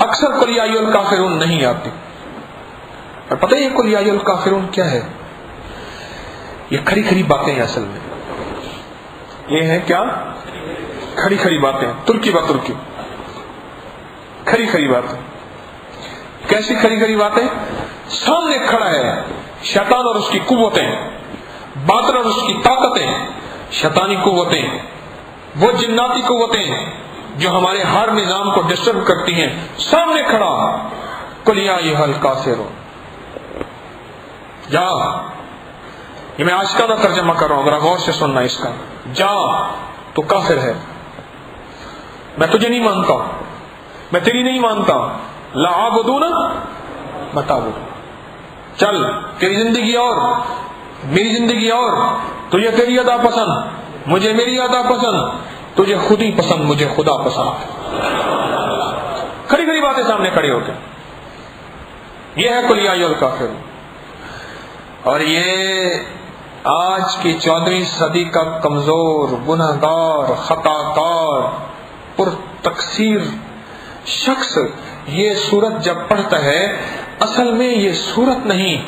اکثر قل یا ایھا الکافرون نہیں آتی. اور پتہ ہے یہ قل یا ایھا الکافرون کیا ہے؟ یہ کھڑی کھڑی باتیں ہیں. اصل میں یہ ہے کیا؟ کھڑی کھڑی باتیں، ترکی با ترکی کھڑی کھڑی باتیں. کیسی کھڑی کھڑی باتیں؟ سامنے کھڑا ہے شیطان اور اس کی قوتیں، باطن اور اس کی طاقتیں، شیطانی قوتیں، وہ جناتی قوتیں جو ہمارے ہر نظام کو ڈسٹرب کرتی ہیں. سامنے کھڑا قل یا ایھا الکافرون. جا، یہ میں آج کا نہ ترجمہ کر رہا ہوں، ذرا غور سے سننا اس کا. جا، تو کافر ہے، میں تجھے نہیں مانتا، میں تیری نہیں مانتا. لا عابدون ما تعبدون. چل، تیری زندگی اور میری زندگی اور، تجھے تیری ادا پسند، مجھے میری ادا پسند، تجھے خود ہی پسند، مجھے خدا پسند. کھڑی کھڑی باتیں سامنے کھڑے ہوتے. یہ ہے قل یا ایھا الکافرون. اور یہ آج کی 14ویں صدی کا کمزور، گنہگار، خطا کار، پر تقصیر شخص یہ سورت جب پڑھتا ہے، اصل میں یہ سورت نہیں،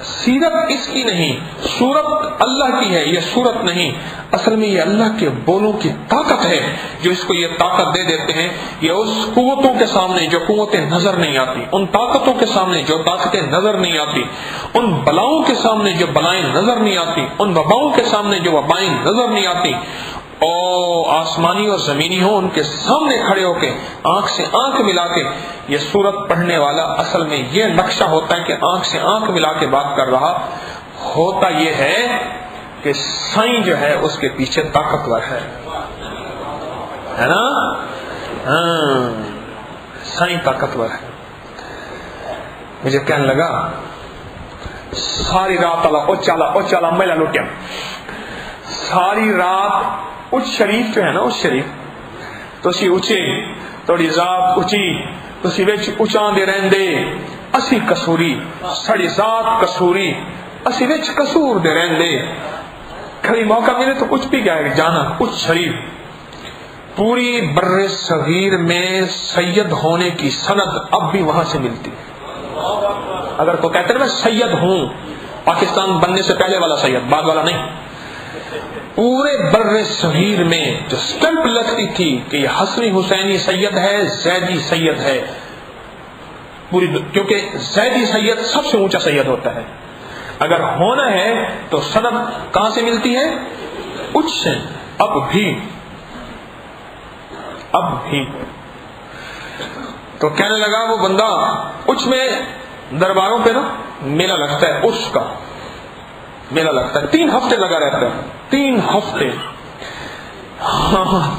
سیرت اس کی نہیں، سورت اللہ کی ہے، یہ سورت نہیں. اصل میں یہ اللہ کے بولوں کی طاقت ہے جو اس کو یہ طاقت دے دیتے ہیں. یہ اس قوتوں کے سامنے جو قوتیں نظر نہیں آتی، ان طاقتوں کے سامنے جو طاقتیں نظر نہیں آتی، ان بلاؤں کے سامنے جو بلائیں نظر نہیں آتی، ان وباؤں کے سامنے جو وبائیں نظر نہیں آتی، او آسمانی اور زمینی ہو، ان کے سامنے کھڑے ہو کے آنکھ سے آنکھ ملا کے یہ سورت پڑھنے والا اصل میں یہ نقشہ ہوتا ہے کہ آنکھ سے آنکھ ملا کے بات کر رہا ہوتا. یہ ہے کہ سائیں جو ہے اس کے پیچھے طاقتور ہے نا؟ سائیں طاقتور ہے. مجھے کہنے لگا ساری رات اچالا میلا لٹیا، ساری رات اس شریف جو ہے نا، اس شریف تسی اچے، تھوڑی ذات اچی، تسی وچ اچان دے رہندے، اسی قصوری، ساڑی ذات قصوری، اسی وچ قصور دے رہندے. کبھی موقع ملے تو کچھ بھی کیا جانا. کچھ شریف پوری بر صغیر میں سید ہونے کی سند اب بھی وہاں سے ملتی. اگر کوئی کہتے ہیں میں سید ہوں، پاکستان بننے سے پہلے والا سید، بعد والا نہیں، پورے بر صغیر میں جو سٹمپ لگتی تھی کہ یہ حسنی حسینی سید ہے، زیدی سید ہے، پوری کیونکہ زیدی سید سب سے اونچا سید ہوتا ہے. اگر ہونا ہے تو سند کہاں سے ملتی ہے؟ اچ سے. اب بھی تو کہنے لگا وہ بندہ، اچ میں درباروں پہ نا میلہ لگتا ہے، اس کا میلہ لگتا ہے، 3 ہفتے لگا رہتا ہے. 3 ہفتے،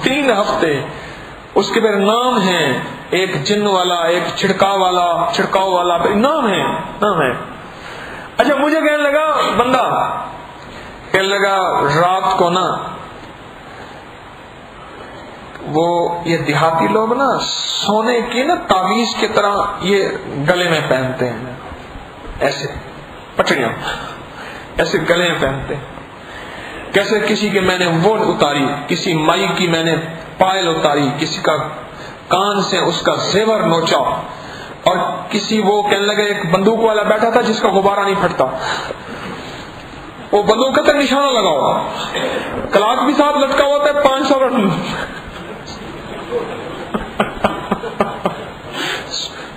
3 ہفتے. اس کے پھر نام ہیں، ایک جن والا، ایک چھڑکاؤ والا نام ہے. اچھا مجھے کہنے لگا بندہ، کہنے لگا رات کو نا وہ یہ دیہاتی لوگ نا سونے کی نا تعویذ کی طرح یہ گلے میں پہنتے ہیں، ایسے پٹڑیاں ایسے گلے میں پہنتے ہیں. کیسے کسی کے میں نے وہ اتاری، کسی مائی کی میں نے پائل اتاری، کسی کا کان سے اس کا زیور نوچا، اور کسی وہ کہنے لگے ایک بندوق والا بیٹھا تھا جس کا غبارہ نہیں پھٹتا، وہ بندوق کا نشانہ لگا ہوا، کلاک بھی ساتھ لٹکا ہوا تھا،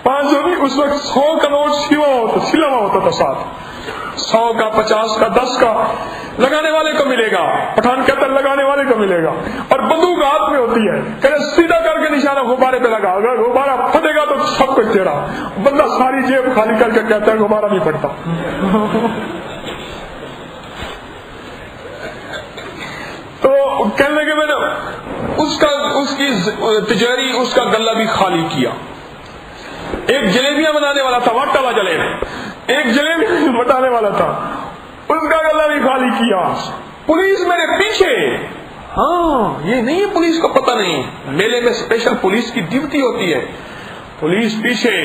500 بھی اس وقت 100 کا نوٹ سلا ہوا ہوتا تھا ساتھ، 100 کا 50 کا 10 کا لگانے والے کو ملے گا، پٹھان کہتا لگانے والے کو ملے گا، اور بندوق ہاتھ میں ہوتی ہے، کہ سیدھا کر کے نشانہ غبارے پہ لگا، اگر غبارہ پھٹے گا تو سب کچھ تیرا. بندہ ساری جیب خالی کر کے کہتا ہے غبارہ نہیں پھٹتا. تو کہنے لگے میں نے اس کی تجاری، اس کا گلہ بھی خالی کیا. ایک جلیبیاں بنانے والا تھا، واٹا وا جلیبی، ایک جلیبی بنانے والا تھا، اس کا گلہ بھی خالی کیا. پولیس میرے پیچھے، ہاں یہ نہیں ہے پولیس کو پتہ نہیں، میلے میں اسپیشل پولیس کی ڈیوٹی ہوتی ہے. پولیس پیچھے.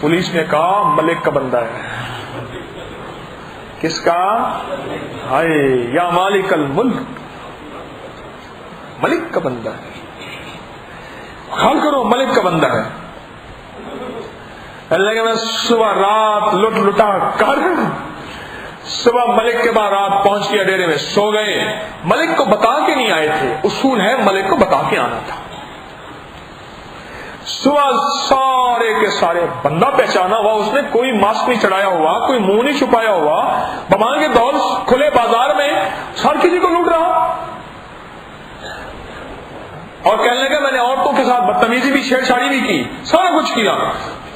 پولیس نے کہا ملک کا بندہ ہے. کس کا؟ ہائے یا مالک الملک، ملک کا بندہ ہے، خیال کرو ملک کا بندہ ہے. اللہ میں صبح رات لٹ لٹا کر صبح ملک کے بعد رات پہنچ گیا ڈیرے میں، سو گئے. ملک کو بتا کے نہیں آئے تھے، اصول ہے ملک کو بتا کے آنا تھا. صبح سارے کے سارے بندہ پہچانا ہوا اس نے، کوئی ماسک نہیں چڑھایا ہوا، کوئی منہ نہیں چھپایا ہوا، بمان کے دور کھلے بازار میں ہر کسی کو لوٹ رہا، اور کہنے لگا میں نے عورتوں کے ساتھ بدتمیزی بھی، چھیڑ چھاڑی بھی کی، سارا کچھ کیا.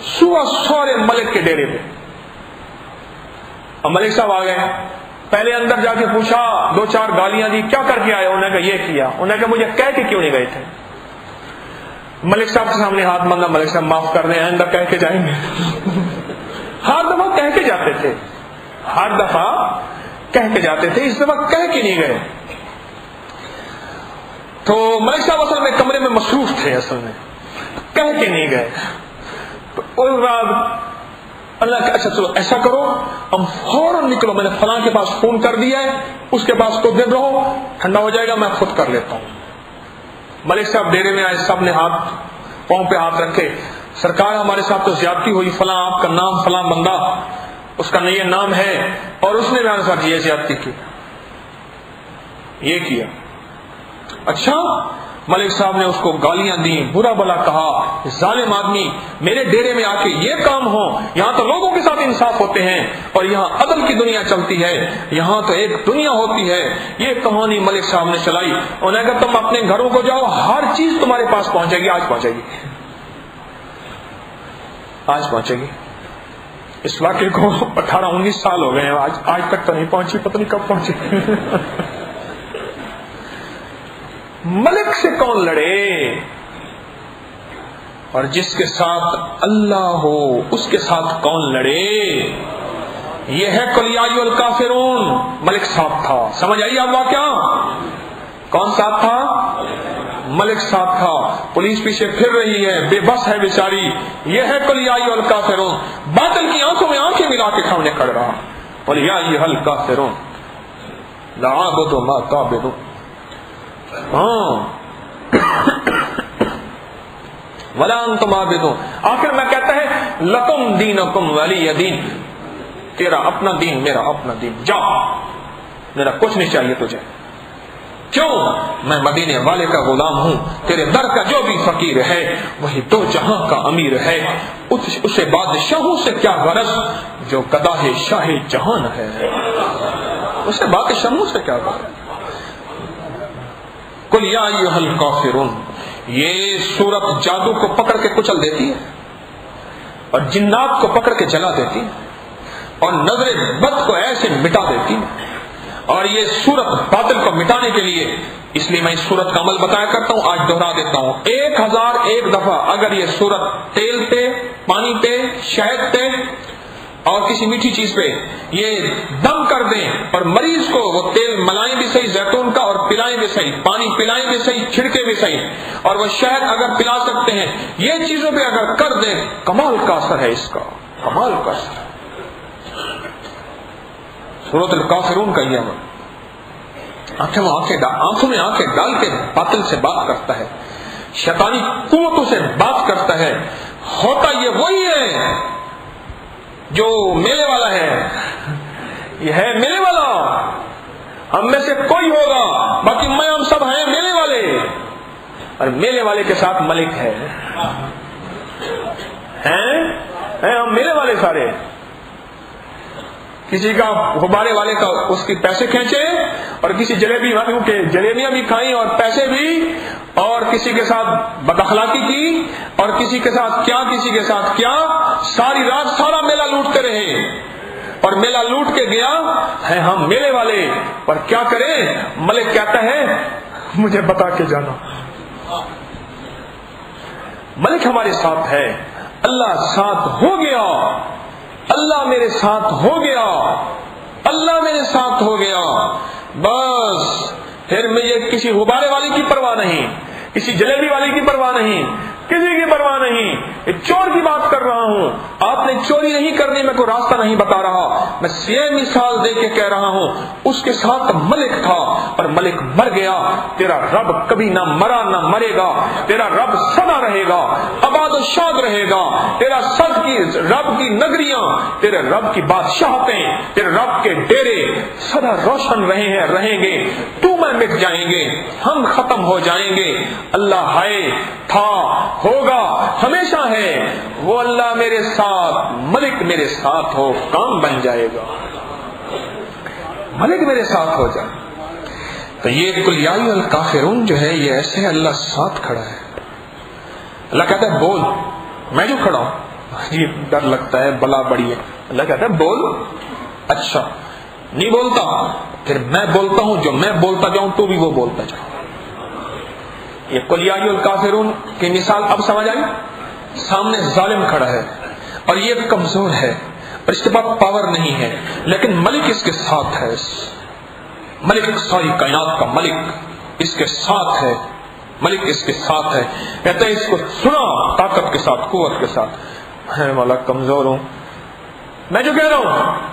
صبح سارے ملک کے ڈیرے پہ. اور ملک صاحب آ گئے، پہلے اندر جا کے پوچھا، دو چار گالیاں دی، کیا کر کے آئے؟ انہوں نے کہا یہ کیا. انہوں نے کہا مجھے کہہ کے کیوں نہیں گئے تھے؟ ملک صاحب کے سامنے ہاتھ مانگا، ملک صاحب معاف کر رہے ہیں، آئندہ کہہ کے جائیں گے. ہر دفعہ کہہ کے جاتے تھے، ہر دفعہ کہہ کے جاتے تھے، اس دفعہ کہہ کے نہیں گئے. تو ملک صاحب اصل میں کمرے میں مصروف تھے، اصل میں کہہ کے نہیں گئے. تو اس بعد اللہ کہ اچھا چلو ایسا کرو، ہم فوراً نکلو، میں نے فلاں کے پاس فون کر دیا ہے، اس کے پاس کچھ دن رہو، ٹھنڈا ہو جائے گا، میں خود کر لیتا ہوں. ملک صاحب ڈیرے میں آئے، سب نے ہاتھ پاؤں پہ ہاتھ رکھے، سرکار ہمارے ساتھ تو زیادتی ہوئی، فلاں آپ کا نام فلاں بندہ، اس کا یہ نام ہے، اور اس نے میرے ساتھ یہ زیادتی کی، یہ کیا. اچھا. ملک صاحب نے اس کو گالیاں دی، برا بلا کہا، ظالم آدمی، میرے ڈیرے میں آ کے یہ کام ہو، یہاں تو لوگوں کے ساتھ انصاف ہوتے ہیں اور یہاں عدل کی دنیا چلتی ہے، یہاں تو ایک دنیا ہوتی ہے. یہ کہانی ملک صاحب نے چلائی. انہوں نے کہا تم اپنے گھروں کو جاؤ، ہر چیز تمہارے پاس پہنچے گی. آج پہنچے گی، آج پہنچے گی. اس واقعے کو 18-19 سال ہو گئے ہیں، آج تک تو نہیں پہنچی، پتہ نہیں کب پہنچی. ملک سے کون لڑے؟ اور جس کے ساتھ اللہ ہو اس کے ساتھ کون لڑے؟ یہ ہے قل یا ایھا الکافرون. ملک صاحب تھا، سمجھ آئی آپ واقعہ؟ کون صاحب تھا؟ ملک صاحب تھا. پولیس پیچھے پھر رہی ہے، بے بس ہے بیچاری. یہ ہے قل یا ایھا الکافرون. باطل کی آنکھوں میں آنکھیں ملا کے سامنے کھڑ رہا. قل یا ایھا الکافرون لا اعبد ما تعبدون. ولا انتم عابدون. آخر میں کہتا ہے لکم دینکم ولی دین، تیرا اپنا دین میرا اپنا دین، جا، میرا کچھ نہیں چاہیے تجھے. کیوں؟ میں مدینے والے کا غلام ہوں، تیرے در کا جو بھی فقیر ہے وہی دو جہاں کا امیر ہے. اسے بادشاہوں سے کیا غرض جو گداہ شاہ جہان ہے، اسے بادشاہوں سے کیا غرض. قل یا ایھا الکافرون. یہ سورت جادو کو پکڑ کے کچل دیتی ہے اور جنات کو پکڑ کے جلا دیتی ہے اور نظر بد کو ایسے مٹا دیتی ہے. اور یہ سورت باطل کو مٹانے کے لیے، اس لیے میں اس سورت کا عمل بتایا کرتا ہوں، آج دہرا دیتا ہوں. 1001 دفعہ اگر یہ سورت تیل پہ، پانی پہ، شہد پہ اور کسی میٹھی چیز پہ یہ دم کر دیں اور مریض کو وہ تیل ملائیں بھی صحیح زیتون کا اور پلائیں بھی صحیح، پانی پلائیں بھی صحیح، چھڑکے بھی صحیح، اور وہ شہد اگر پلا سکتے ہیں، یہ چیزوں پہ اگر کر دیں، کمال کا اثر ہے اس کا، کمال کا اثر ہے. سورۃ الکافرون کا یہ عمل، آنکھوں میں آنکھیں ڈال کے باطل سے بات کرتا ہے، شیطانی قوتوں سے بات کرتا ہے. ہوتا یہ وہی ہے جو میلے والا ہے، یہ ہے میلے والا. ہم میں سے کوئی ہوگا، باقی میں ہم سب ہیں میلے والے، اور میلے والے کے ساتھ ملک ہے. ہم میلے والے سارے. کسی کا غبارے والے کا اس کی پیسے کھینچے اور کسی جلیبی والوں کے جلیبیاں بھی کھائیں اور پیسے بھی، اور کسی کے ساتھ بد اخلاقی کی اور کسی کے ساتھ کیا، کسی کے ساتھ کیا، ساری رات سارا میلہ لوٹتے رہے اور میلہ لوٹ کے گیا ہے. ہم میلے والے، پر کیا کریں؟ ملک کہتا ہے مجھے بتا کے جانا. ملک ہمارے ساتھ ہے، اللہ ساتھ ہو گیا، اللہ میرے ساتھ ہو گیا، اللہ میرے ساتھ ہو گیا. بس پھر مجھے کسی غبارے والی کی پرواہ نہیں، کسی جلیبی والی کی پرواہ نہیں، کسی کی پرواہ نہیں. چور کی بات کر رہا ہوں، آپ نے چوری نہیں کرنی، میں کوئی راستہ نہیں بتا رہا، میں یہ مثال دے کے کہہ رہا ہوں. اس کے ساتھ ملک تھا اور ملک مر گیا. تیرا رب کبھی نہ مرا نہ مرے گا، تیرا رب سدا رہے گا. آباد و شاد رہے گا، تیرا سب کی رب کی نگریاں، تیرے رب کی بادشاہتیں، تیرے رب کے ڈیرے سدا روشن رہیں گے، تو میں مٹ جائیں گے، ہم ختم ہو جائیں گے۔ اللہ ہے، تھا، ہوگا، ہمیشہ ہے، وہ اللہ میرے ساتھ، ملک میرے ساتھ ہو، کام بن جائے گا، ملک میرے ساتھ ہو جائے۔ تو یہ قل یا ایھا الکافرون جو ہے، یہ ایسے اللہ ساتھ کھڑا ہے۔ اللہ کہتا ہے بول، میں جو کھڑا ہوں، یہ ڈر لگتا ہے، بلا بڑی ہے، اللہ کہتا ہے بول، اچھا نہیں بولتا، پھر میں بولتا ہوں، جو میں بولتا جاؤں تو بھی وہ بولتا جاؤں۔ یہ قل یا ایھا الکافرون کی مثال اب سمجھ آئی؟ سامنے ظالم کھڑا ہے اور یہ کمزور ہے اور اس کے پاس پاور نہیں ہے، لیکن ملک اس کے ساتھ ہے، ملک ساری کائنات کا ملک اس کے ساتھ ہے، ملک اس کے ساتھ ہے۔ کہتا ہے اس کو سنا طاقت کے ساتھ، قوت کے ساتھ، میں مولا کمزور ہوں، میں جو کہہ رہا ہوں۔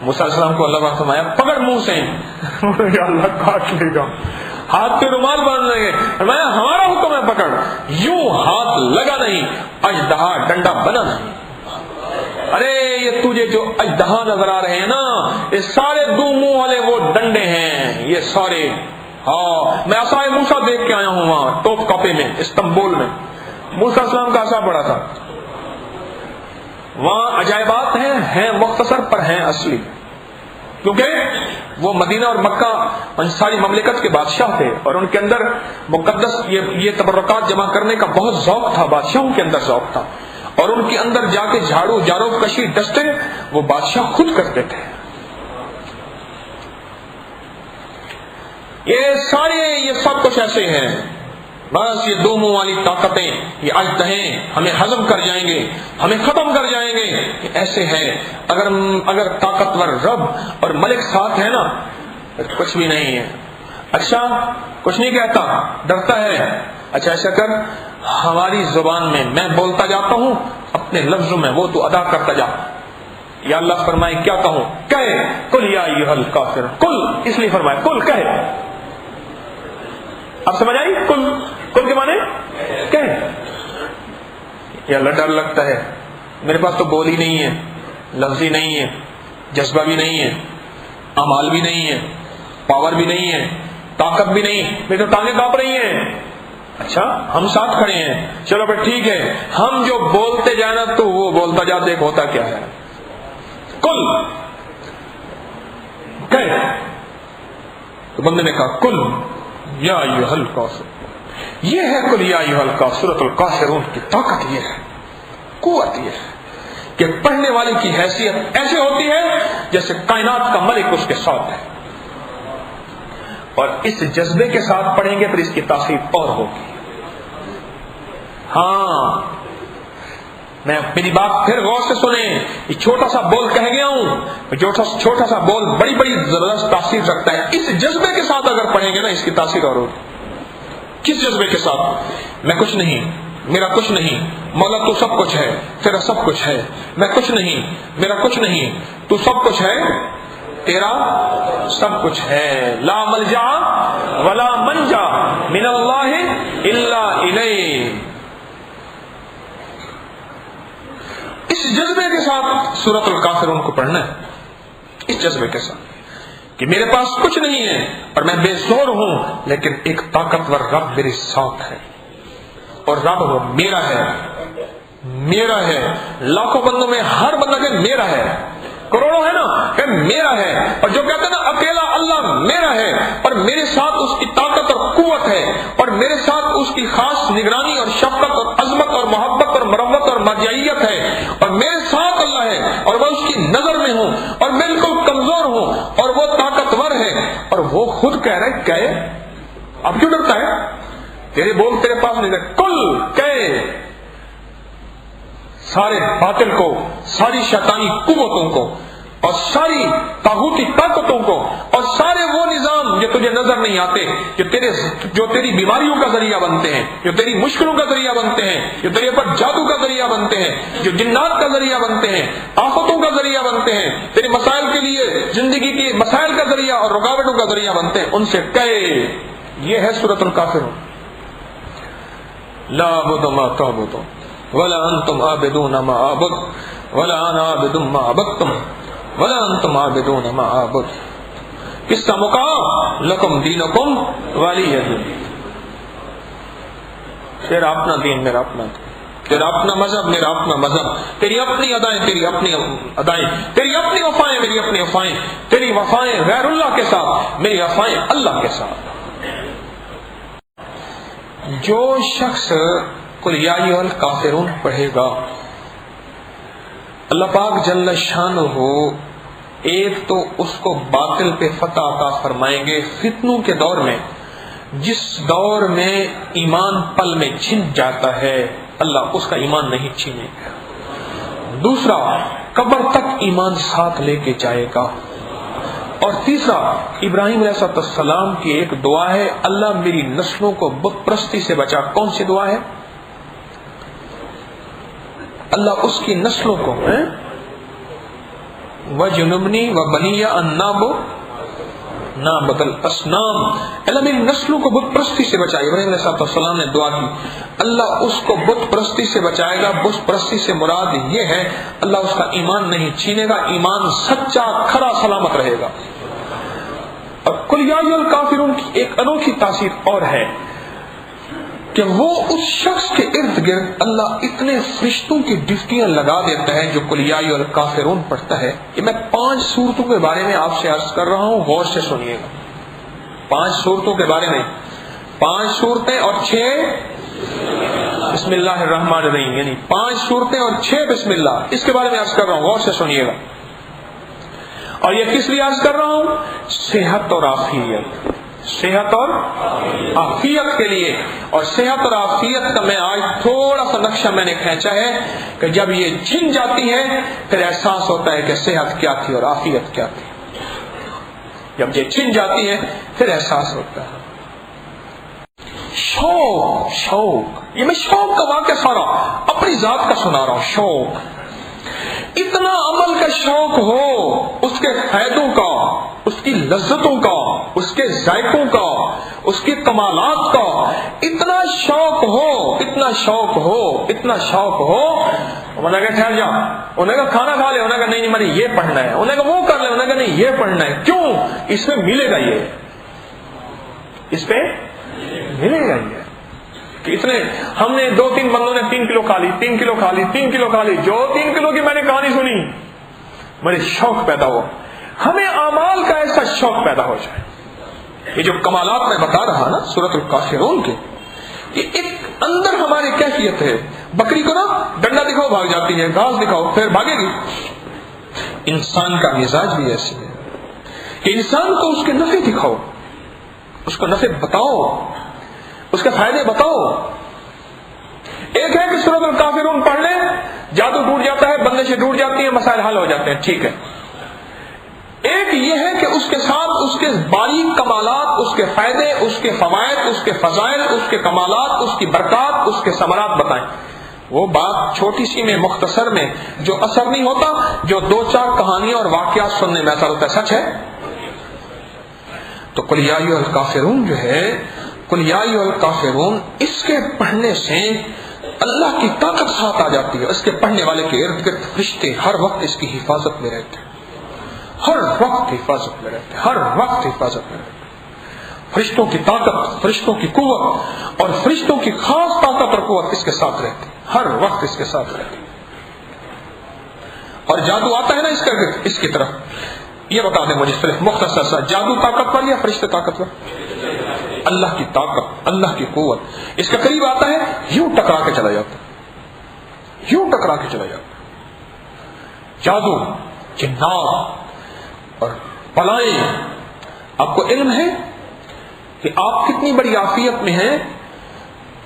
موسیٰ علیہ السلام کو اللہ نے فرمایا پکڑ منہ سے، یا اللہ کاٹ لے گا، ہاتھ پہ رومال باندھ لیں گے، فرمایا ہمارا حکم ہے پکڑ، یوں ہاتھ لگا نہیں، اژدہا ڈنڈا بنا نہیں۔ ارے یہ تجھے جو اژدہا نظر آ رہے ہیں نا، یہ سارے دو منہ والے وہ ڈنڈے ہیں، یہ سارے، ہاں میں عصائے موسیٰ دیکھ کے آیا ہوں وہاں توپ کاپے میں، استنبول میں موسیٰ علیہ السلام کا عصا پڑا تھا۔ وہاں عجائبات ہیں مختصر پر ہیں اصلی، کیونکہ وہ مدینہ اور مکہ ان ساری مملکت کے بادشاہ تھے اور ان کے اندر مقدس یہ تبرکات جمع کرنے کا بہت ذوق تھا، بادشاہوں کے اندر ذوق تھا، اور ان کے اندر جا کے جھاڑو جارو کشی ڈسٹنگ وہ بادشاہ خود کرتے تھے۔ یہ سب کچھ ایسے ہیں، بس یہ دو منہ والی طاقتیں، یہ اژدہیں ہمیں ہضم کر جائیں گے، ہمیں ختم کر جائیں گے، یہ ایسے ہیں۔ اگر طاقتور رب اور ملک ساتھ ہے نا، کچھ بھی نہیں ہے۔ اچھا کچھ نہیں کہتا، ڈرتا ہے، اچھا ایسا کر ہماری زبان میں بولتا جاتا ہوں، اپنے لفظوں میں وہ تو ادا کرتا جا۔ یا اللہ فرمائے کیا کہوں؟ کہے قل یا ایھا الکافر، قل اس لیے فرمائے قل کہے۔ اب سمجھ آئی؟ کل کے معنی کہے۔ یا اللہ ڈر لگتا ہے، میرے پاس تو بول ہی نہیں ہے، لفظ ہی نہیں ہے، جذبہ بھی نہیں ہے، اعمال بھی نہیں ہے، پاور بھی نہیں ہے، طاقت بھی نہیں، میری تو ٹانگیں کانپ رہی ہیں۔ اچھا ہم ساتھ کھڑے ہیں، چلو پھر ٹھیک ہے، ہم جو بولتے جانا تو وہ بولتا جا، دیکھ ہوتا کیا ہے۔ کل کہے تو بندے نے کہا کل یا ایھا الکافر، یہ ہے قل یا ایھا الکافر، سورۃ الکافرون کی طاقت یہ ہے، قوت یہ ہے کہ پڑھنے والے کی حیثیت ایسے ہوتی ہے جیسے کائنات کا ملک اس کے ساتھ ہے، اور اس جذبے کے ساتھ پڑھیں گے پھر اس کی تاثیر اور ہوگی۔ ہاں میری بات پھر غور سے سنیں، یہ چھوٹا سا بول کہہ گیا ہوں، چھوٹا سا بول بڑی بڑی زبردست تاثیر رکھتا ہے۔ اس جذبے کے ساتھ اگر پڑھیں گے نا، اس کی تاثیر اور ہوگی۔ کس جذبے کے ساتھ؟ میں کچھ نہیں، میرا کچھ نہیں، مولا تو سب کچھ ہے، تیرا سب کچھ ہے، میں کچھ نہیں، میرا کچھ نہیں، تو سب کچھ ہے، تیرا سب کچھ ہے۔ لا ملجا ولا منجا من اللہ الا الیہ۔ اس جذبے کے ساتھ سورۃ الکافرون کو پڑھنا ہے، اس جذبے کے ساتھ کہ میرے پاس کچھ نہیں ہے اور میں بے زور ہوں، لیکن ایک طاقتور رب میرے ساتھ ہے، اور رب وہ میرا ہے، میرا ہے۔ لاکھوں بندوں میں ہر بندہ کہ میرا ہے، کروڑوں ہے نا کہ میرا ہے، اور جو کہتے ہیں نا اکیلا اللہ میرا ہے، اور میرے ساتھ اس کی طاقت اور قوت ہے، اور میرے ساتھ اس کی خاص نگرانی اور شفقت اور عظمت اور محبت اور مروت اور مرجعیت ہے، اور میرے ساتھ اللہ ہے، اور وہ اس کی نظر میں ہوں، اور بالکل کمزور ہوں، اور وہ طاقتور ہے، اور وہ خود کہہ رہے کہے، اب کیوں ڈرتا ہے؟ تیرے بول تیرے پاس نہیں ہے، کل کہے سارے باطل کو، ساری شیطانی قوتوں کو، اور ساری طاغوتی طاقتوں کو، اور سارے وہ نظام جو تجھے نظر نہیں آتے، جو تیری بیماریوں کا ذریعہ بنتے ہیں، جو تیری مشکلوں کا ذریعہ بنتے ہیں، جو تیرے پر جادو کا ذریعہ بنتے ہیں، جو جنات کا ذریعہ بنتے ہیں، آفتوں کا ذریعہ بنتے ہیں، تیرے مسائل کے لیے، زندگی کے مسائل کا ذریعہ اور رکاوٹوں کا ذریعہ بنتے ہیں، ان سے کہے۔ یہ ہے سورۃ الکافرون۔ لا عبد ما تعبدون ولا انتم عابدون ما اعبد ولا انا عابد ما عبدتم ولا انتم عابدون ما اعبد. قصہ مقام لکم دینکم ولی دین. تیرا اپنا دین میرا اپنا دین، تیرا اپنا مذہب میرا اپنا مذہب، تیری اپنی ادائیں تیری اپنی ادائیں، تیری اپنی وفائیں میری اپنی وفائیں، تیری وفائیں غیر اللہ کے ساتھ، میری وفائیں اللہ کے ساتھ. جو شخص قل یا ایھا الکافرون پڑھے گا، اللہ پاک جل شانہ ایک تو اس کو باطل پہ فتح عطا فرمائیں گے فتنوں کے دور میں، جس دور میں ایمان پل میں چھن جاتا ہے اللہ اس کا ایمان نہیں چھینے گا. دوسرا، قبر تک ایمان ساتھ لے کے جائے گا. اور تیسرا، ابراہیم علیہ السلام کی ایک دعا ہے، اللہ میری نسلوں کو بت پرستی سے بچا. کون سی دعا ہے؟ اللہ اس کی نسلوں کو وَجُنُبْنِي وَبَنِيَّ أَن نَعْبُدَ الْأَصْنَامَ، اللہ میری نسلوں کو بت پرستی سے بچائے. ابراہیم علیہ السلام نے دعا کی، اللہ اس کو بت پرستی سے بچائے گا. بت پرستی سے مراد یہ ہے اللہ اس کا ایمان نہیں چھینے گا، ایمان سچا کھرا سلامت رہے گا. اور قل یا ایھا الکافرون کی ایک انوکھی تاثیر اور ہے کہ وہ اس شخص کے ارد گرد اللہ اتنے فرشتوں کی ڈیوٹیاں لگا دیتا ہے جو قل یا ایھا الکافرون پڑھتا ہے. کہ میں 5 صورتوں کے بارے میں آپ سے عرض کر رہا ہوں، غور سے سنیے گا. 5 صورتوں کے بارے میں، 5 صورتیں اور 6 بسم اللہ الرحمن الرحیم، یعنی 5 صورتیں اور 6 بسم اللہ، اس کے بارے میں عرض کر رہا ہوں، غور سے سنیے گا. اور یہ کس لیے عرض کر رہا ہوں؟ صحت اور عافیت، صحت اور عافیت کے لیے. اور صحت اور عافیت کا میں آج تھوڑا سا نقشہ میں نے کھینچا ہے کہ جب یہ چھن جاتی ہے پھر احساس ہوتا ہے کہ صحت کیا تھی اور عافیت کیا تھی. جب یہ چھن جاتی ہے پھر احساس ہوتا ہے. شوق، یہ میں شوق کا واقعہ سنا رہا ہوں، اپنی ذات کا سنا رہا ہوں. شوق، اتنا عمل کا شوق ہو، اس کے فائدوں کا، اس کی لذتوں کا، اس کے ذائقوں کا، اس کی کمالات کا اتنا شوق ہو، اتنا شوق ہو، اتنا شوق ہو. انہوں نے کہا ٹھہر جا، انہوں نے کہا کھانا کھا لے، انہوں نے کہا نہیں میں نے یہ پڑھنا ہے، انہوں نے کہا وہ کر لے، انہوں نے کہا نہیں یہ پڑھنا ہے. کیوں؟ اس میں ملے گا، یہ اس پہ ملے گا. یہ اتنے ہم نے 2-3 بندوں نے 3 کلو کھا لی، 3 کلو کھا لی، 3 کلو کھا لی. جو 3 کلو کی میں نے کہانی سنی مجھے شوق پیدا ہوا. ہمیں اعمال کا ایسا شوق پیدا ہو جائے. یہ جو کمالات میں بتا رہا نا سورۃ الکافرون کے، یہ ایک اندر ہماری کیفیت ہے. بکری کو نا ڈنڈا دکھاؤ بھاگ جاتی ہے، گھاس دکھاؤ پھر بھاگے گی. انسان کا مزاج بھی ایسے ہے کہ انسان کو اس کے نفع دکھاؤ، اس کو نفع بتاؤ، اس کے فائدے بتاؤ. ایک ہے کہ سورۃ الکافرون پڑھ لیں، جادو ٹوٹ جاتا ہے، بندشیں ٹوٹ جاتی ہیں، مسائل حل ہو جاتے ہیں، ٹھیک ہے. ایک یہ ہے کہ اس کے ساتھ اس کے باریک کمالات، اس کے فائدے، اس کے فوائد، اس کے فضائل، اس کے کمالات، اس کی برکات، اس کے ثمرات بتائیں. وہ بات چھوٹی سی میں، مختصر میں، جو اثر نہیں ہوتا، جو 2-4 کہانیاں اور واقعات سننے میں اثر ہوتا ہے. سچ ہے. تو قل یا ایھا الکافرون جو ہے، قل یا ایھا الکافرون، اس کے پڑھنے سے اللہ کی طاقت ساتھ آ جاتی ہے. اس کے پڑھنے والے کے ارد گرد فرشتے ہر وقت اس کی حفاظت میں رہتے ہیں، ہر وقت حفاظت میں رہتے ہیں، ہر وقت حفاظت میں رہتے ہیں. فرشتوں کی طاقت، فرشتوں کی قوت اور فرشتوں کی خاص طاقت اور قوت اس کے ساتھ رہتی ہے، ہر وقت اس کے ساتھ رہتی ہے. اور جادو آتا ہے نا اس کی طرف، یہ بتا دیں مجھے صرف مختصر سا، جادو طاقتور یا فرشتے طاقتور؟ اللہ کی طاقت، اللہ کی قوت. اس کے قریب آتا ہے یوں ٹکرا کے چلا جاتا ہے، یوں ٹکرا کے چلا جاتا ہے. جادو، جنات اور بلائیں. آپ کو علم ہے کہ آپ کتنی بڑی عافیت میں ہیں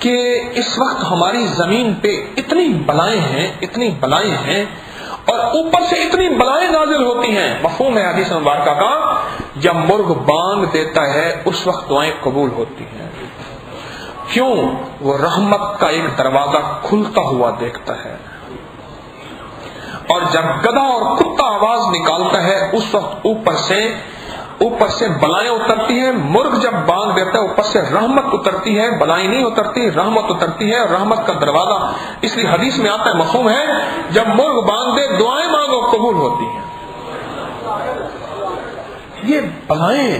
کہ اس وقت ہماری زمین پہ اتنی بلائیں ہیں، اتنی بلائیں ہیں، اور اوپر سے اتنی بلائیں نازل ہوتی ہیں. مفہوم ہے حدیث مبارکہ کا، جب مرغ بانگ دیتا ہے اس وقت دعائیں قبول ہوتی ہیں. کیوں؟ وہ رحمت کا ایک دروازہ کھلتا ہوا دیکھتا ہے. اور جب گدھا اور کتا آواز نکالتا ہے اس وقت اوپر سے اوپر سے بلائیں اترتی ہیں. مرغ جب بانگ دیتا ہے اوپر سے رحمت اترتی ہے, بلائیں نہیں اترتی, رحمت اترتی ہے, اور رحمت کا دروازہ. اس لیے حدیث میں آتا ہے, مفہوم ہے, جب مرغ بانگ دے دعائیں مانگو قبول ہوتی ہیں. یہ بلائیں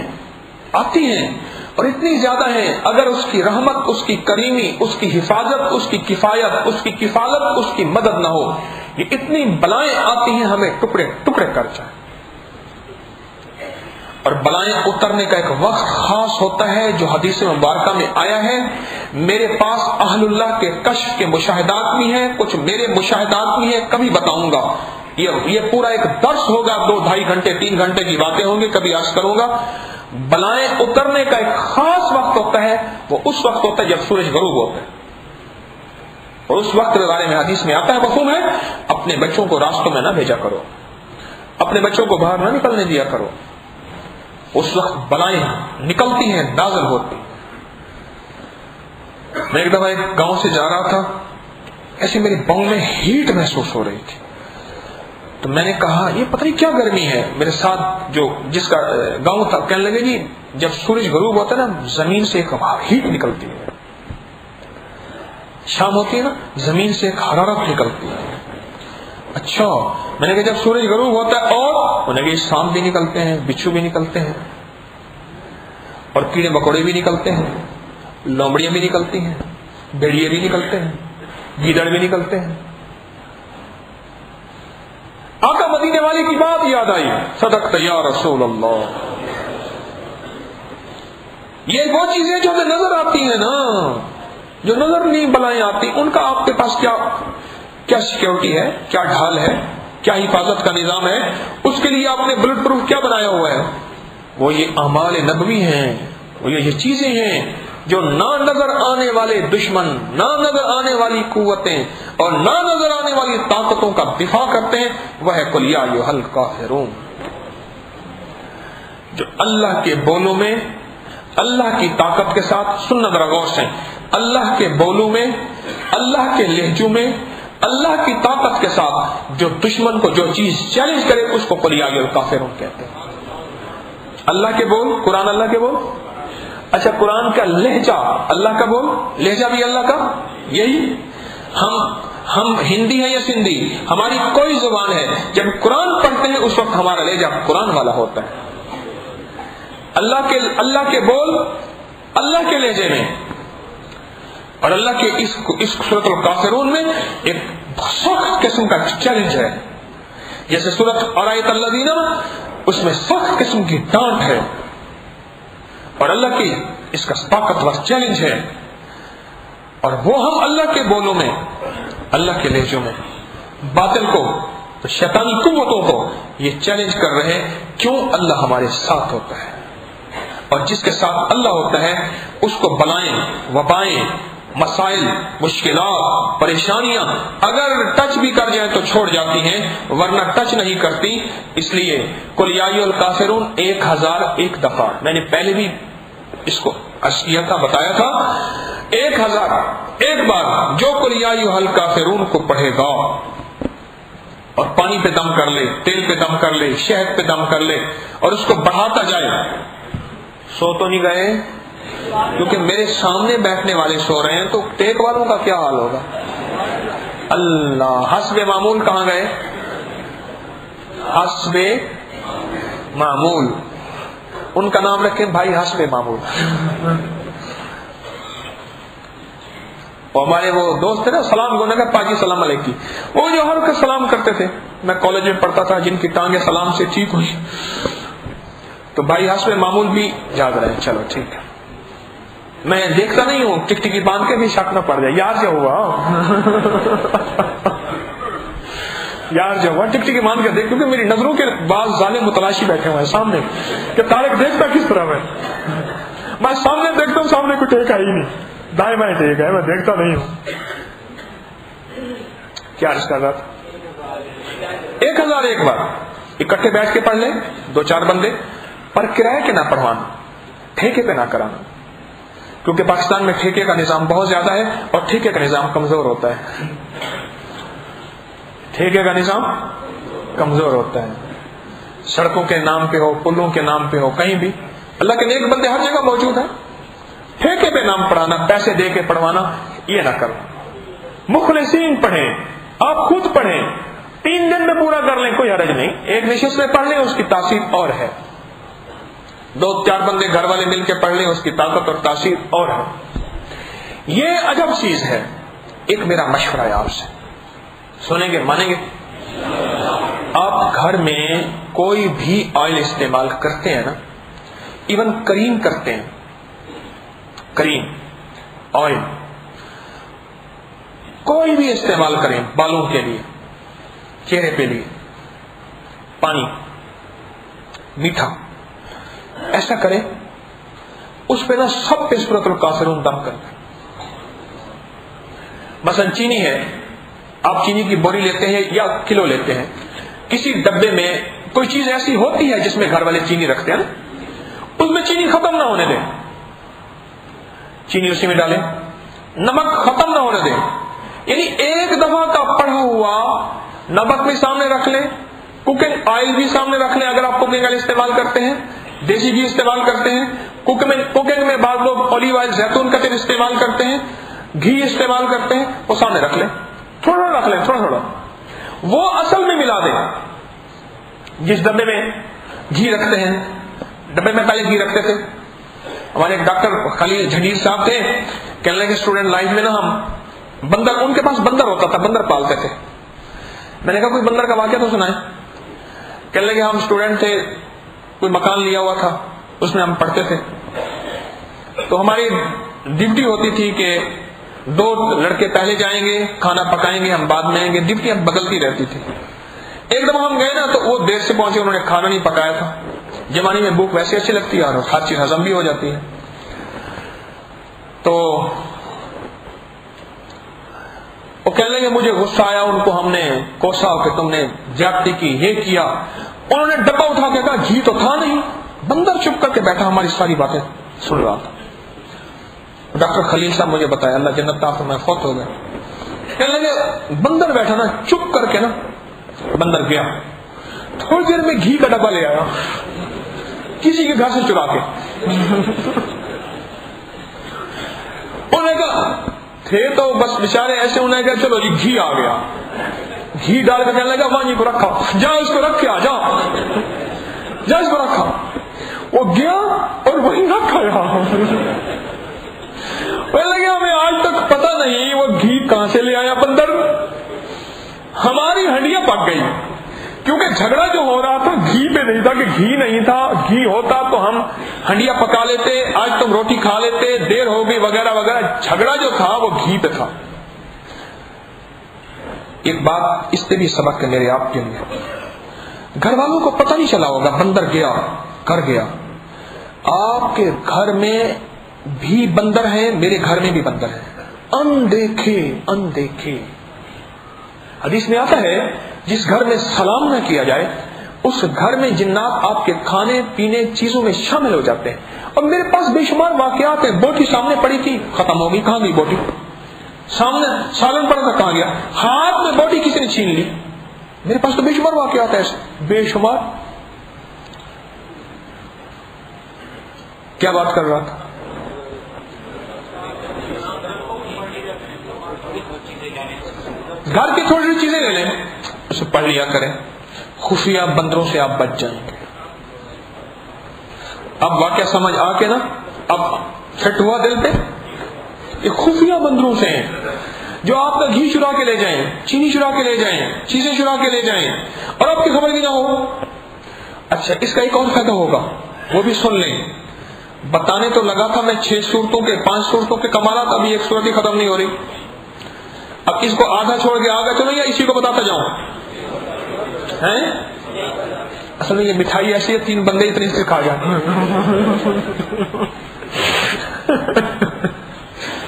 آتی ہیں اور اتنی زیادہ ہیں, اگر اس کی رحمت, اس کی کریمی, اس کی حفاظت, اس کی کفایت, اس کی کفالت, اس کی مدد نہ ہو, یہ اتنی بلائیں آتی ہیں ہمیں ٹکڑے ٹکڑے کر جائیں. اور بلائیں اترنے کا ایک وقت خاص ہوتا ہے جو حدیث مبارکہ میں آیا ہے. میرے پاس اہل اللہ کے کشف کے مشاہدات بھی ہیں, کچھ میرے مشاہدات بھی ہیں, کبھی بتاؤں گا. یہ پورا ایک درس ہوگا, 2-2.5 گھنٹے 3 گھنٹے کی باتیں ہوں گی, کبھی عرض کروں گا. بلائیں اترنے کا ایک خاص وقت ہوتا ہے, وہ اس وقت ہوتا ہے جب سورج غروب ہوتا ہے, اور اس وقت کے بارے میں حدیث میں آتا ہے, مفہوم ہے, اپنے بچوں کو راستوں میں نہ بھیجا کرو, اپنے بچوں کو باہر نہ نکلنے دیا کرو. اس وقت بلائیں نکلتی ہیں, نازل ہوتی. میں ایک دفعہ ایک گاؤں سے جا رہا تھا, ایسے میری باؤں میں ہیٹ محسوس ہو رہی تھی, تو میں نے کہا یہ پتہ نہیں کیا گرمی ہے. میرے ساتھ جس کا گاؤں تھا کہنے لگے جی جب سورج غروب ہوتا ہے نا زمین سے ایک ہیٹ نکلتی ہے, شام ہوتی ہے نا زمین سے ایک حرارت نکلتی ہے. اچھا, میں نے کہا جب سورج غروب ہوتا ہے, اور انہیں کہ سانپ بھی نکلتے ہیں, بچھو بھی نکلتے ہیں, اور کیڑے مکوڑے بھی نکلتے ہیں, لومڑیاں بھی نکلتی ہیں, بھیڑیے بھی نکلتے ہیں, گیدڑ بھی نکلتے ہیں. آقا مدینے والی کی بات یاد آئی, صدقت یا رسول اللہ. یہ وہ چیزیں جو ہمیں نظر آتی ہیں نا, جو نظر نہیں بلائیں آتی, ان کا آپ کے پاس کیا سیکیورٹی ہے, کیا ڈھال ہے, کیا حفاظت کا نظام ہے. اس کے لیے آپ نے بلٹ پروف کیا بنایا ہوا ہے؟ وہ یہ اعمال نبوی ہیں, وہ یہ چیزیں ہیں جو نہ نظر آنے والے دشمن, نہ نظر آنے والی قوتیں, اور نہ نظر آنے والی طاقتوں کا دفاع کرتے ہیں. وہ ہے قل یا ایھا الکافرون, جو اللہ کے بولوں میں اللہ کی طاقت کے ساتھ, سننا ذرا غور سے, اللہ کے بولوں میں, اللہ کے لہجوں میں, اللہ کی طاقت کے ساتھ جو دشمن کو جو چیز چیلنج کرے اس کو قل یا ایھا الکافرون کہتے ہیں. اللہ کے بول, قرآن اللہ کے بول. اچھا, قرآن کا لہجہ اللہ کا بول, لہجہ بھی اللہ کا. یہی ہم ہندی ہیں یا سندھی, ہماری کوئی زبان ہے, جب قرآن پڑھتے ہیں اس وقت ہمارا لہجہ قرآن والا ہوتا ہے. اللہ کے بول اللہ کے لہجے میں, اور اللہ کے اس سورۃ الکافرون میں ایک سخت قسم کا چیلنج ہے. جیسے سورۃ ارایت الذین, اس میں سخت قسم کی ڈانٹ ہے, اور اللہ کی اس کا طاقتور چیلنج ہے. اور وہ ہم اللہ کے بولوں میں, اللہ کے لہجوں میں باطل کو, شیطانی قوتوں کو یہ چیلنج کر رہے ہیں, کیوں اللہ ہمارے ساتھ ہوتا ہے, اور جس کے ساتھ اللہ ہوتا ہے اس کو بلائیں, وبائیں, مسائل, مشکلات, پریشانیاں اگر ٹچ بھی کر جائیں تو چھوڑ جاتی ہیں, ورنہ ٹچ نہیں کرتی. اس لیے قل یا ایھا الکافرون 1001 دفعہ, میں نے پہلے بھی اس کو عرض کیا تھا, بتایا تھا, 1001 بار جو قل یا ایھا الکافرون کو پڑھے گا اور پانی پہ دم کر لے, تیل پہ دم کر لے, شہد پہ دم کر لے, اور اس کو بڑھاتا جائے. سو تو نہیں گئے, کیونکہ میرے سامنے بیٹھنے والے سو رہے ہیں, تو ٹیک والوں کا کیا حال ہوگا. اللہ, حسب معمول کہاں گئے؟ حسب معمول, ان کا نام رکھیں بھائی حسب معمول. اور ہمارے وہ دوست تھے نا, سلام گونے کا پاکی سلام علیکم, وہ جو ہر کا سلام کرتے تھے, میں کالج میں پڑھتا تھا, جن کی ٹانگیں سلام سے ٹھیک ہوئی, تو بھائی حسب معمول بھی جاگ رہے ہیں. چلو ٹھیک ہے, میں دیکھتا نہیں ہوں, ٹکٹکی باندھ کے بھی شک نہ پڑ جائے, یار کیا ہوا, یار جو ہوا ٹکٹکی باندھ کے دیکھ, کیونکہ میری نظروں کے بعض ظالم متلاشی بیٹھے ہوئے ہیں سامنے, کہ طارق دیکھتا کس طرح میں سامنے دیکھتا ہوں, سامنے کوئی ٹیک ہے ہی نہیں, دائیں بائیں ٹیک ہے, میں دیکھتا نہیں ہوں. کیا عرض کر رہا تھا, 1001 بار اکٹھے بیٹھ کے پڑھ لیں 2-4 بندے, پر کرائے کے نہ پڑھوانا, ٹھیکے پہ نہ کرانا, کیونکہ پاکستان میں ٹھیکے کا نظام بہت زیادہ ہے, اور ٹھیکے کا نظام کمزور ہوتا ہے, ٹھیکے کا نظام کمزور ہوتا ہے. سڑکوں کے نام پہ ہو، پلوں کے نام پہ ہو، کہیں بھی اللہ کے نیک بندے ہر جگہ موجود ہیں. ٹھیکے پہ نام پڑھانا، پیسے دے کے پڑھوانا، یہ نہ کرو. مخلصین پڑھیں، آپ خود پڑھیں، 3 دن میں پورا کر لیں، کوئی حرج نہیں. ایک نشست میں پڑھ لیں، اس کی تاثیر اور ہے. 2-4 بندے گھر والے مل کے پڑھ لیں، اس کی طاقت اور تاثیر اور ہے. یہ عجب چیز ہے. ایک میرا مشورہ ہے آپ سے، سنیں گے، مانیں گے؟ آپ گھر میں کوئی بھی آئل استعمال کرتے ہیں نا، ایون کریم کرتے ہیں، کریم آئل کوئی بھی استعمال کریں، بالوں کے لیے، چہرے پہ لیے، پانی، میٹھا، ایسا کریں اس پہ نا سب پہ سورۃ الکافرون دم کر دیں. مثلا چینی ہے، آپ چینی کی بوری لیتے ہیں یا کلو لیتے ہیں، کسی ڈبے میں کوئی چیز ایسی ہوتی ہے جس میں گھر والے چینی رکھتے ہیں نا، اس میں چینی ختم نہ ہونے دیں، چینی اسی میں ڈالیں، نمک ختم نہ ہونے دیں. یعنی ایک دفعہ کا پڑھا ہوا نمک بھی سامنے رکھ لیں، کوکنگ آئل بھی سامنے رکھ لیں اگر آپ کوکنگ آئل استعمال کرتے ہیں، دیسی گھی استعمال کرتے ہیں، کوکنگ میں بعض لوگ اولیو آئل، زیتون کا تیل استعمال کرتے ہیں، گھی استعمال کرتے ہیں، وہ سامنے رکھ لیں، تھوڑا رکھ لیں، تھوڑا تھوڑا، وہ اصل میں ملا دیں. جس ڈبے میں گھی رکھتے ہیں، ڈبے میں پہلے گھی رکھتے تھے. ہمارے ایک ڈاکٹر خلیل جھنیر صاحب تھے، کہنے لگے اسٹوڈنٹ لائف میں نا ہم بندر، ان کے پاس بندر ہوتا تھا، بندر پالتے تھے. میں نے کہا کوئی بندر کا واقعہ تو سنائیں. کہنے لگے ہم اسٹوڈنٹ تھے، کوئی مکان لیا ہوا تھا، اس میں ہم پڑھتے تھے، تو ہماری ڈیوٹی ہوتی تھی کہ 2 لڑکے پہلے جائیں گے، کھانا پکائیں گے، ہم بعد میں آئیں گے. ڈیوٹیاں بدلتی رہتی تھی. ایک دفعہ ہم گئے نا تو وہ دیر سے پہنچے، انہوں نے کھانا نہیں پکایا تھا. جوانی میں بھوک ویسے اچھی لگتی ہے اور ہر چیز ہضم بھی ہو جاتی ہے. تو وہ کہنے لگے مجھے غصہ آیا، ان کو ہم نے کوسا کہ تم نے زیادتی کی، یہ کیا. انہوں نے ڈبہ اٹھا کے کہا گھی تو تھا نہیں. بندر چپ کر کے بیٹھا، ہماری ساری باتیں سن رہا تھا. ڈاکٹر خلیل صاحب مجھے بتایا، اللہ جنت عطا فرمائے، فوت ہو گئے. کہنے لگے بندر بیٹھا نا، چپ کر کے نا بندر گیا، تھوڑی دیر میں گھی کا ڈبہ لے آیا کسی کے گھر سے چرا کے. انہوں نے کہا تھے تو بس بیچارے ایسے، انہوں نے کہا چلو جی گھی آ گیا. گھی ڈال کے کہنے لگا وہاں جی کو رکھا، جا اس کو رکھ کے آ، جا اس کو رکھا. وہ گیا اور وہی رکھا. لگے ہمیں آج تک پتہ نہیں وہ گھی کہاں سے لے آیا بندر. ہماری ہڈیاں پک گئی، کیونکہ جھگڑا جو ہو رہا تھا گھی پہ نہیں تھا، کہ گھی نہیں تھا. گھی ہوتا تو ہم ہنڈیاں پکا لیتے، آج تم روٹی کھا لیتے، دیر ہو گئی وغیرہ وغیرہ. جھگڑا جو تھا وہ گھی پہ تھا. ایک بات اس سے بھی سبق ہے میرے آپ کے لیے، گھر والوں کو پتہ نہیں چلا ہوگا، بندر گیا، گھر گیا. آپ کے گھر میں بھی بندر ہیں، میرے گھر میں بھی بندر ہیں، اندیکھے اندیکھے. حدیث میں آتا ہے جس گھر میں سلام نہ کیا جائے اس گھر میں جنات آپ کے کھانے پینے چیزوں میں شامل ہو جاتے ہیں. اور میرے پاس بے شمار واقعات ہیں. بوٹی سامنے پڑی تھی، ختم ہو گئی، کہاں گئی بوٹی؟ سامنے سالن پڑا تھا، کہاں گیا؟ ہاتھ میں بوٹی کسی نے چھین لی. میرے پاس تو بے شمار واقعات ہیں ایسے، بے شمار. کیا بات کر رہا تھا؟ گھر کی تھوڑی سی چیزیں لے لیں، اسے پڑھ لیا کریں. خفیہ بندروں سے آپ بچ جائیں گے. اب واقعہ سمجھ آ کے نا اب فٹ ہوا دل پہ. یہ خفیہ بندروں سے ہیں جو آپ کا گھی چرا کے لے جائیں، چینی چرا کے لے جائیں، چیزیں چرا کے لے جائیں اور آپ کی خبر بھی نہ ہو. اچھا اس کا ایک اور فائدہ ہوگا، وہ بھی سن لیں. بتانے تو لگا تھا میں 6 صورتوں کے 5 صورتوں کے کمالات، ابھی ایک صورت ہی ختم نہیں ہو رہی. اب اس کو آدھا چھوڑ کے آگے چلو یا اسی کو بتاتا جاؤں؟ اصل میں یہ مٹھائی ایسی ہے 3 بندے اتنی سے کھا جائیں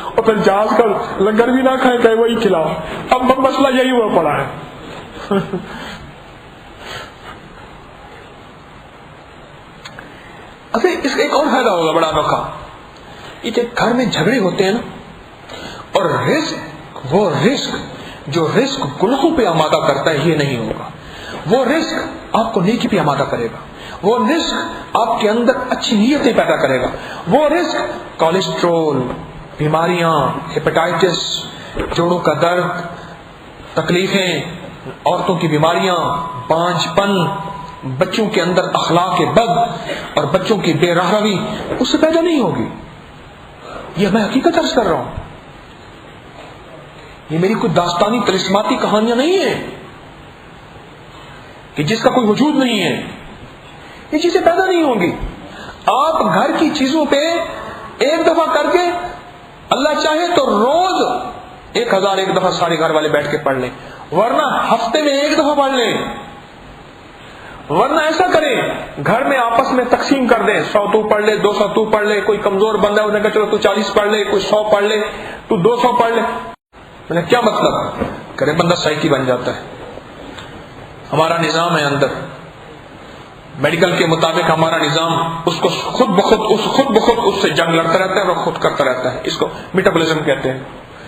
اور پھر جہاز کا لنگر بھی نہ کھائے کہ وہی کھلاؤ. اب مسئلہ یہی ہوا پڑا ہے. اصل اس کا ایک اور فائدہ ہوگا بڑا انوکھا. یہ جب گھر میں جھگڑے ہوتے ہیں نا، اور رزق، وہ رزق جو رزق گناہوں پہ آمادہ کرتا ہے، یہ نہیں ہوگا. وہ رزق آپ کو نیکی پہ آمادہ کرے گا، وہ رزق آپ کے اندر اچھی نیتیں پیدا کرے گا، وہ رزق کولیسٹرول، بیماریاں، ہیپاٹائٹس، جوڑوں کا درد، تکلیفیں، عورتوں کی بیماریاں، بانجھ پن، بچوں کے اندر اخلاق بد اور بچوں کی بے راہ روی اس سے پیدا نہیں ہوگی. یہ میں حقیقت عرض کر رہا ہوں، یہ میری کوئی داستانی طلسماتی کہانیاں نہیں ہیں کہ جس کا کوئی وجود نہیں ہے. یہ چیزیں پیدا نہیں ہوں گی. آپ گھر کی چیزوں پہ ایک دفعہ کر کے اللہ چاہے تو روز 1000 ایک دفعہ سارے گھر والے بیٹھ کے پڑھ لیں، ورنہ ہفتے میں ایک دفعہ پڑھ لیں، ورنہ ایسا کریں گھر میں آپس میں تقسیم کر دیں، 100 تو پڑھ لے، 200 تو پڑھ لے، کوئی کمزور بندہ ہے انہوں نے کہا چلو تو 40 پڑھ لے، کوئی 100 پڑھ لے، تو 200 پڑھ لے. میں نے کیا مطلب کرے بندہ سائیکی بن جاتا ہے. ہمارا نظام ہے اندر میڈیکل کے مطابق، ہمارا نظام اس کو خود بخود اس سے جنگ لڑتا رہتا ہے اور خود کرتا رہتا ہے. اس کو میٹابولزم کہتے ہیں،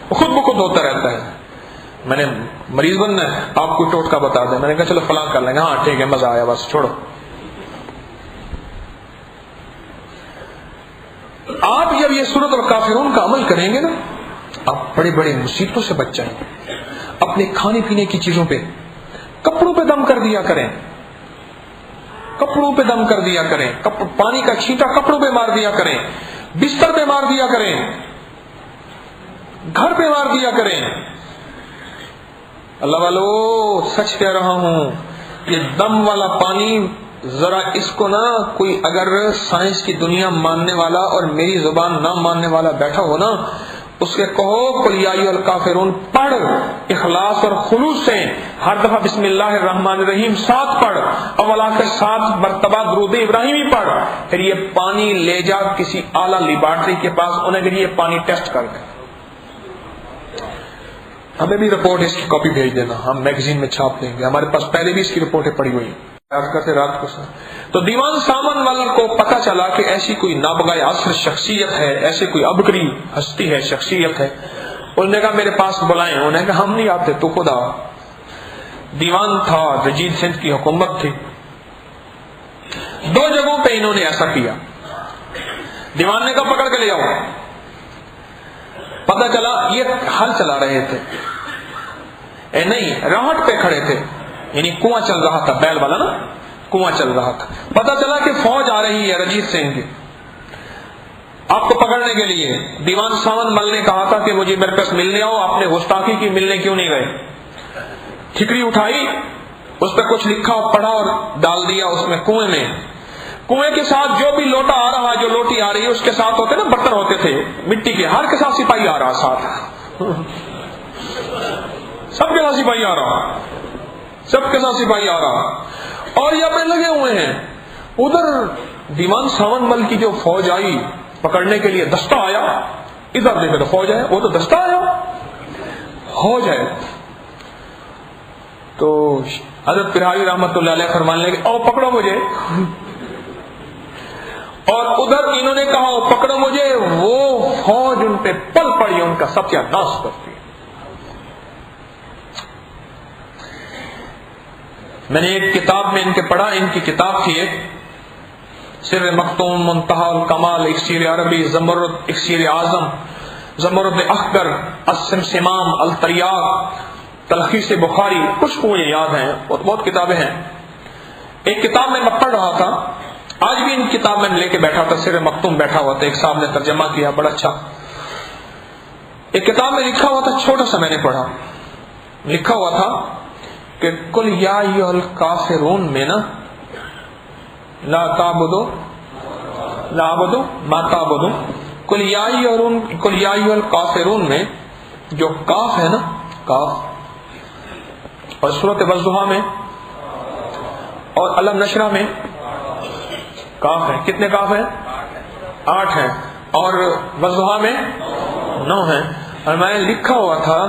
وہ خود بخود ہوتا رہتا ہے. میں نے مریض بننا ہے، آپ کو ٹوٹکا بتا دیں، میں نے کہا چلو فلاں کر لیں گے، ہاں ٹھیک ہے مزہ آیا بس چھوڑو. آپ جب یہ سورۃ الکافرون کا عمل کریں گے نا، آپ بڑے بڑے مصیبتوں سے بچ جائیں گے. اپنے کھانے پینے کی چیزوں پہ، کپڑوں پہ دم کر دیا کریں، کپڑوں پہ دم کر دیا کریں، پانی کا چھینٹا کپڑوں پہ مار دیا کریں، بستر پہ مار دیا کریں، گھر پہ مار دیا کریں. اللہ والو سچ کہہ رہا ہوں، یہ دم والا پانی ذرا اس کو نا کوئی اگر سائنس کی دنیا ماننے والا اور میری زبان نہ ماننے والا بیٹھا ہو نا، اس کے کہو قل یا ایھا الکافرون پڑھ اخلاص اور خلوص سے، ہر دفعہ بسم اللہ الرحمن الرحیم 7 پڑھ، اول آخر 7 مرتبہ درود ابراہیمی پڑھ، پھر یہ پانی لے جا کسی اعلیٰ لیبارٹری کے پاس، انہیں کہ یہ پانی ٹیسٹ کر دیں، ہمیں بھی رپورٹ اس کی کاپی بھیج دینا، ہم میگزین میں چھاپ دیں گے. ہمارے پاس پہلے بھی اس کی رپورٹیں پڑی ہوئی ہیں. کرتے رات کو تو دیوان سامان والوں کو پتا چلا کہ ایسی کوئی نابغہ عصر شخصیت ہے، ایسے کوئی ابکری ہستی ہے، شخصیت ہے. انہوں نے کہا میرے پاس بلائیں، انہوں نے کہا ہم نہیں آتے، تو خود آ. دیوان تھا، رجیت سندھ کی حکومت تھی. 2 جگہوں پہ انہوں نے ایسا کیا. دیوان نے کہا پکڑ کے لے آؤ. پتا چلا یہ ہل چلا رہے تھے، نہیں راہٹ پہ کھڑے تھے، یعنی کنواں چل رہا تھا، بیل والا نا کنواں چل رہا تھا. پتا چلا کہ فوج آ رہی ہے رجیت سنگھ کی آپ کو پکڑنے کے لیے. دیوان ساون مل نے کہا تھا کہ مجھے میرے پاس ملنے آؤ، آپ نے گستاخی کی، ملنے کیوں نہیں گئے؟ ٹھکری اٹھائی، اس پہ کچھ لکھا پڑھا اور ڈال دیا اس میں کنویں میں. کنویں کے ساتھ جو بھی لوٹا آ رہا، جو لوٹی آ رہی ہے، اس کے ساتھ ہوتے نا برتن ہوتے تھے مٹی کے، ہر کے ساتھ سپاہی آ رہا، ساتھ سب کے ساتھ سپاہی آ رہا، سب کے ساتھ سپاہی آ رہا، اور یہ اپنے لگے ہوئے ہیں. ادھر دیوان ساون مل کی جو فوج آئی پکڑنے کے لیے، دستہ آیا، ادھر دیکھے تو فوج ہے، وہ تو دستہ آیا فوج ہے. تو حضرت پرہاوی رحمت اللہ علیہ فرمانے لگے او پکڑو مجھے، اور ادھر انہوں نے کہا او پکڑو مجھے، وہ فوج ان پہ پل پڑی، ان کا ستیہ ناش کرتی. میں نے ایک کتاب میں ان کے پڑھا، ان کی کتاب تھی ایک سر مختوم، منتہا الکمال، اکسیر عربی، زمرد، اکسیر اعظم، زمرد اخگر، السمسمام، التریاق، تلخیص بخاری، کچھ کو مجھے یاد ہیں، بہت کتابیں ہیں. ایک کتاب میں پڑھ رہا تھا، آج بھی ان کتاب میں لے کے بیٹھا تھا، سر مختوم بیٹھا ہوا تھا، ایک صاحب نے ترجمہ کیا بڑا اچھا. ایک کتاب میں لکھا ہوا تھا، چھوٹا سا میں نے پڑھا، لکھا ہوا تھا کہ کل یا ایھا الکافرون میں نا لا تعبدو ما تعبدو، کل یا ایھا الکافرون میں جو کاف ہے نا، کاف، اور سورۃ والضحیٰ میں اور علم نشرہ میں کاف ہے. کتنے کاف ہیں؟ 8 ہیں، اور والضحیٰ میں 9 ہیں. اور میں لکھا ہوا تھا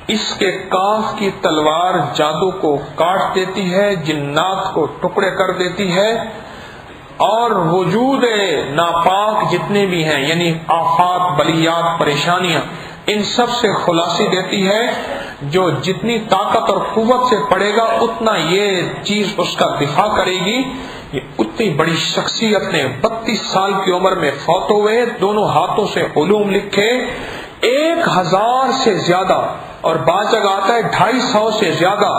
اس کے کاف کی تلوار جادو کو کاٹ دیتی ہے، جنات کو ٹکڑے کر دیتی ہے، اور وجود ناپاک جتنے بھی ہیں، یعنی آفات، بلیات، پریشانیاں، ان سب سے خلاصی دیتی ہے. جو جتنی طاقت اور قوت سے پڑھے گا اتنا یہ چیز اس کا دفاع کرے گی. یہ اتنی بڑی شخصیت نے 32 سال کی عمر میں فوت ہوئے, دونوں ہاتھوں سے علوم لکھے, 1000 سے زیادہ اور بعض جگہ آتا ہے 250 سے زیادہ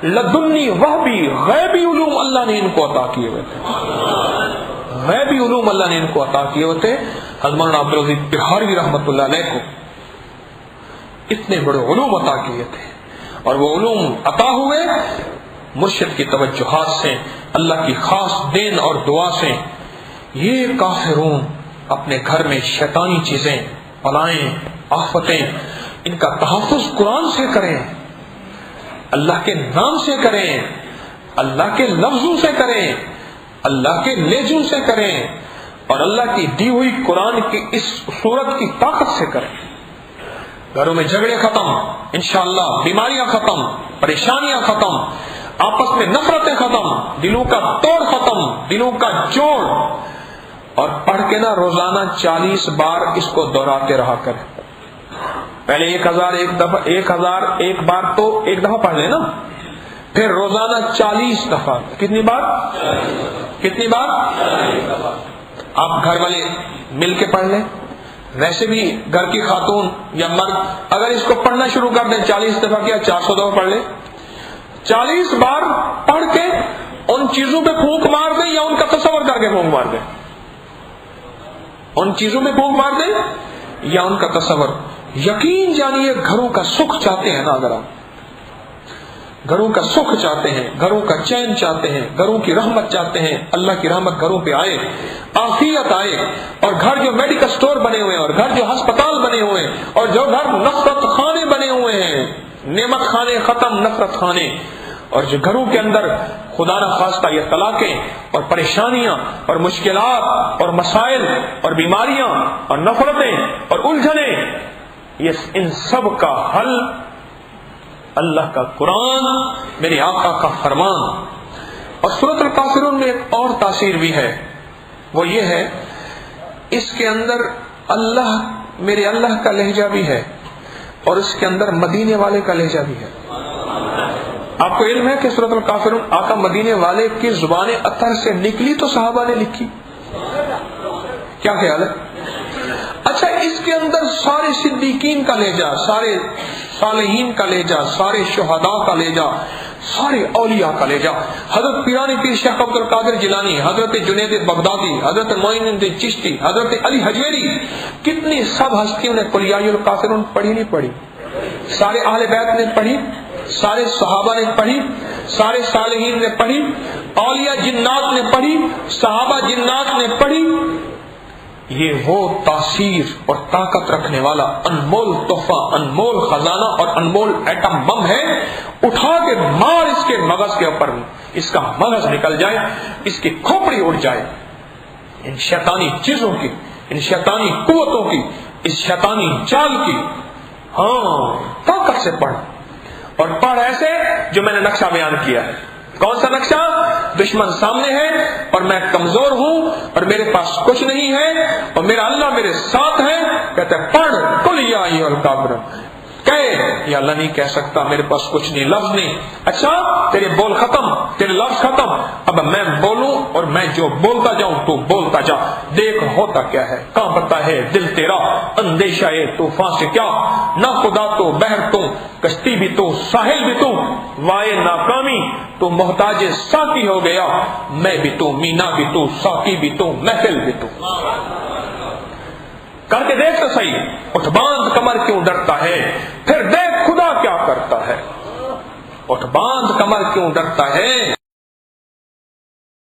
لدنی وحبی غیبی علوم اللہ نے ان کو عطا کیے ہوئے تھے. غیبی علوم اللہ نے ان کو عطا کیے ہوئے تھے. حضرت مولانا عبدالعزیز بہاری رحمۃ اللہ علیہ کو اتنے بڑے علوم عطا کیے تھے, اور وہ علوم عطا ہوئے مرشد کی توجہات سے, اللہ کی خاص دین اور دعا سے. یہ کافرون اپنے گھر میں شیطانی چیزیں, بلائیں, آفتیں, ان کا تحفظ قرآن سے کریں, اللہ کے نام سے کریں, اللہ کے لفظوں سے کریں, اللہ کے لہجوں سے کریں, اور اللہ کی دی ہوئی قرآن کی اس صورت کی طاقت سے کریں. گھروں میں جھگڑے ختم انشاءاللہ, بیماریاں ختم, پریشانیاں ختم, آپس میں نفرتیں ختم, دلوں کا توڑ ختم, دلوں کا جوڑ. اور پڑھ کے نا روزانہ 40 بار اس کو دہراتے رہا کریں. پہلے 1000 ایک بار تو ایک دفعہ پڑھ لیں نا, پھر روزانہ 40 دفعہ. کتنی بار؟ کتنی بار؟ آپ گھر والے مل کے پڑھ لیں. ویسے بھی گھر کی خاتون یا مرد اگر اس کو پڑھنا شروع کر دیں 40 دفعہ کیا 400 دفعہ پڑھ لیں. 40 بار پڑھ کے ان چیزوں پہ پھونک مار دیں یا ان کا تصور کر کے پھونک مار دیں. ان چیزوں میں پھونک مار دیں یا ان کا تصور. یقین جانیے گھروں کا سکھ چاہتے ہیں نا, اگر آپ گھروں کا سکھ چاہتے ہیں, گھروں کا چین چاہتے ہیں, گھروں کی رحمت چاہتے ہیں, اللہ کی رحمت گھروں پہ آئے, عافیت آئے, اور گھر جو میڈیکل سٹور بنے ہوئے ہیں, اور گھر جو ہسپتال بنے ہوئے ہیں, اور جو گھر نفرت خانے بنے ہوئے ہیں, نعمت خانے ختم, نفرت خانے, اور جو گھروں کے اندر خدا نہ خواستہ یہ طلاقیں اور پریشانیاں اور مشکلات اور مسائل اور بیماریاں اور نفرتیں اور الجھنیں, یہ ان سب کا حل اللہ کا قرآن, میرے آقا کا فرمان. اور سورۃ الکافرون میں ایک اور تاثیر بھی ہے, وہ یہ ہے اس کے اندر اللہ, میرے اللہ کا لہجہ بھی ہے, اور اس کے اندر مدینے والے کا لہجہ بھی ہے. آپ کو علم ہے کہ سورۃ الکافرون آقا مدینے والے کی زبان اطہر سے نکلی تو صحابہ نے لکھی. کیا خیال ہے؟ اچھا, اس کے اندر سارے صدیقین کا لہجہ, سارے صالحین کا لہجہ, سارے شہداء کا لہجہ, سارے اولیاء کا لہجہ, حضرت پیرانی پیر شیخ عبد القادر جیلانی, حضرت جنید بغدادی, حضرت معین الدین چشتی, حضرت علی حجویری, کتنی سب ہستیوں نے قل یا ایھا الکافرون پڑھی نہیں پڑھی؟ سارے اہل بیت نے پڑھی, سارے صحابہ نے پڑھی, سارے صالحین نے پڑھی, اولیاء جنات نے پڑھی, صحابہ جنات نے پڑھی. یہ وہ تاثیر اور طاقت رکھنے والا انمول تحفہ, انمول خزانہ اور انمول ایٹم بم ہے. اٹھا کے مار اس کے مغز کے اوپر, اس کا مغز نکل جائے, اس کی کھوپڑی اڑ جائے. ان شیطانی چیزوں کی, ان شیطانی قوتوں کی, اس شیطانی جال کی طاقت سے پڑھ, اور پڑھ ایسے جو میں نے نقشہ بیان کیا ہے. کون سا نقشہ؟ دشمن سامنے ہے اور میں کمزور ہوں اور میرے پاس کچھ نہیں ہے اور میرا اللہ میرے ساتھ ہے. کہتے ہیں پڑھ قل یا ایھا الکافرون, یا اللہ نہیں کہہ سکتا, میرے پاس کچھ نہیں, لفظ نہیں. اچھا, تیرے بول ختم, تیرے لفظ ختم, اب میں بولوں اور میں جو بولتا جاؤں تو بولتا جا. دیکھ ہوتا کیا ہے, کانپتا ہے دل تیرا, اندیشہ ہے طوفان سے کیا, نہ خدا تو بحر تو, کشتی بھی تو, ساحل بھی تو, وائے ناکامی تو محتاج ساقی ہو گیا. میں بھی تو, مینا بھی تو, ساقی بھی تو, محفل بھی تو. کر کے دیکھ تو صحیح, اٹھ باندھ کمر کیوں ڈرتا ہے, پھر دیکھ خدا کیا کرتا ہے. اٹھ باندھ کمر کیوں ڈرتا ہے.